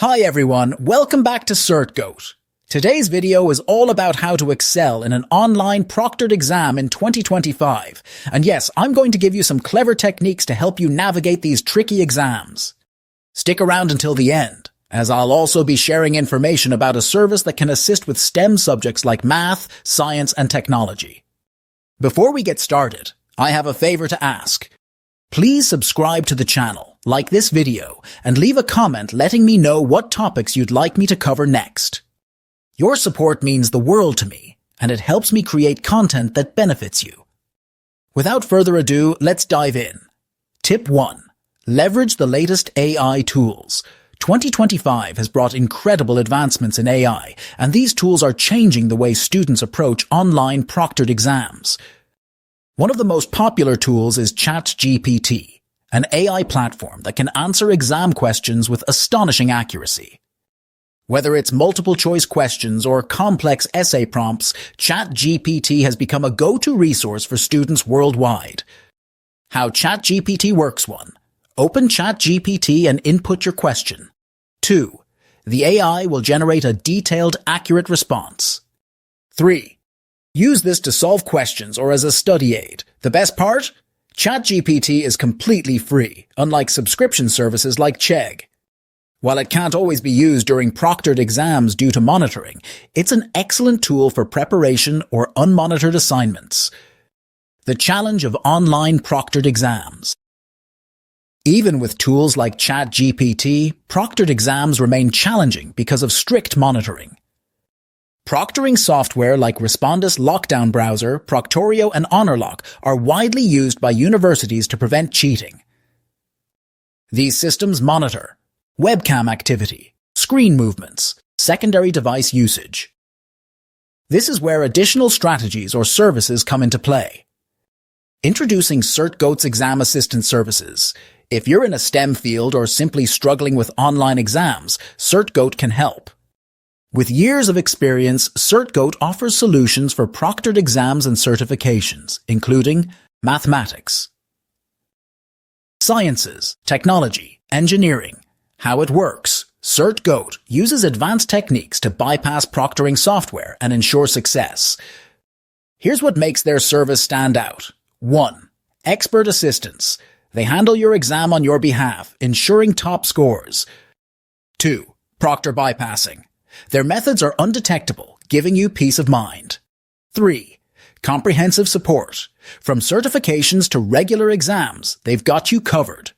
Hi everyone, welcome back to CERT GOAT. Today's video is all about how to excel in an online proctored exam in 2025. And yes, I'm going to give you some clever techniques to help you navigate these tricky exams. Stick around until the end, as I'll also be sharing information about a service that can assist with STEM subjects like math, science, and technology. Before we get started, I have a favor to ask. Please subscribe to the channel, like this video, and leave a comment letting me know what topics you'd like me to cover next. Your support means the world to me, and it helps me create content that benefits you. Without further ado, let's dive in. Tip 1. Leverage the latest AI tools. 2025 has brought incredible advancements in AI, and these tools are changing the way students approach online proctored exams. One of the most popular tools is ChatGPT, an AI platform that can answer exam questions with astonishing accuracy. Whether it's multiple-choice questions or complex essay prompts, ChatGPT has become a go-to resource for students worldwide. How ChatGPT Works. 1. Open ChatGPT and input your question. 2. The AI will generate a detailed, accurate response. 3. Use this to solve questions or as a study aid. The best part? ChatGPT is completely free, unlike subscription services like Chegg. While it can't always be used during proctored exams due to monitoring, it's an excellent tool for preparation or unmonitored assignments. The challenge of online proctored exams. Even with tools like ChatGPT, proctored exams remain challenging because of strict monitoring. Proctoring software like Respondus Lockdown Browser, Proctorio, and HonorLock are widely used by universities to prevent cheating. These systems monitor webcam activity, screen movements, secondary device usage. This is where additional strategies or services come into play. Introducing CERT GOAT's exam assistance services. If you're in a STEM field or simply struggling with online exams, CERT GOAT can help. With years of experience, CERT GOAT offers solutions for proctored exams and certifications, including mathematics, sciences, technology, engineering. How it works. CERT GOAT uses advanced techniques to bypass proctoring software and ensure success. Here's what makes their service stand out. 1. Expert assistance. They handle your exam on your behalf, ensuring top scores. 2. Proctor bypassing. Their methods are undetectable, giving you peace of mind. 3. Comprehensive support. From certifications to regular exams, they've got you covered.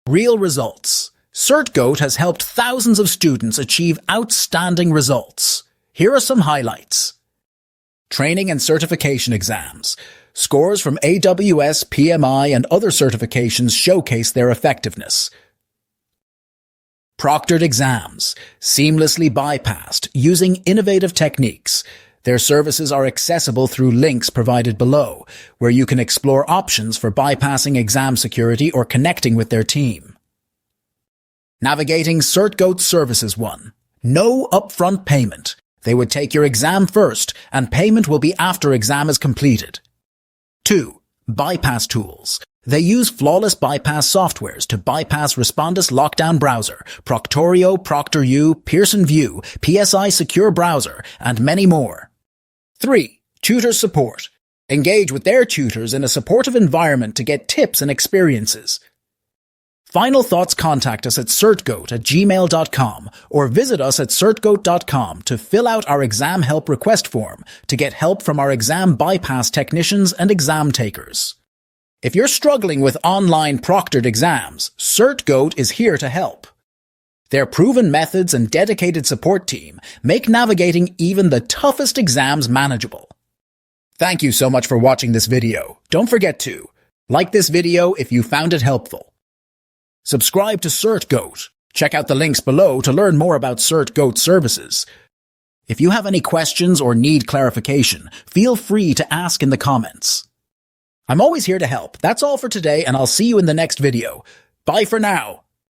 Real results. CERT GOAT has helped thousands of students achieve outstanding results. Here are some highlights. Training and certification exams. Scores from AWS, PMI, and other certifications showcase their effectiveness. Proctored exams, seamlessly bypassed using innovative techniques. Their services are accessible through links provided below, where you can explore options for bypassing exam security or connecting with their team. Navigating CERT GOAT services. 1. No upfront payment. They would take your exam first, and payment will be after exam is completed. 2. Bypass tools. They use flawless bypass softwares to bypass Respondus Lockdown Browser, Proctorio, ProctorU, Pearson VUE, PSI Secure Browser, and many more. 3. Tutor support. Engage with their tutors in a supportive environment to get tips and experiences. Final thoughts. Contact us at certgoat@gmail.com or visit us at certgoat.com to fill out our exam help request form to get help from our exam bypass technicians and exam takers. If you're struggling with online proctored exams, CERT GOAT is here to help. Their proven methods and dedicated support team make navigating even the toughest exams manageable. Thank you so much for watching this video. Don't forget to like this video if you found it helpful. Subscribe to CERT GOAT. Check out the links below to learn more about CERT GOAT services. If you have any questions or need clarification, feel free to ask in the comments. I'm always here to help. That's all for today, and I'll see you in the next video. Bye for now.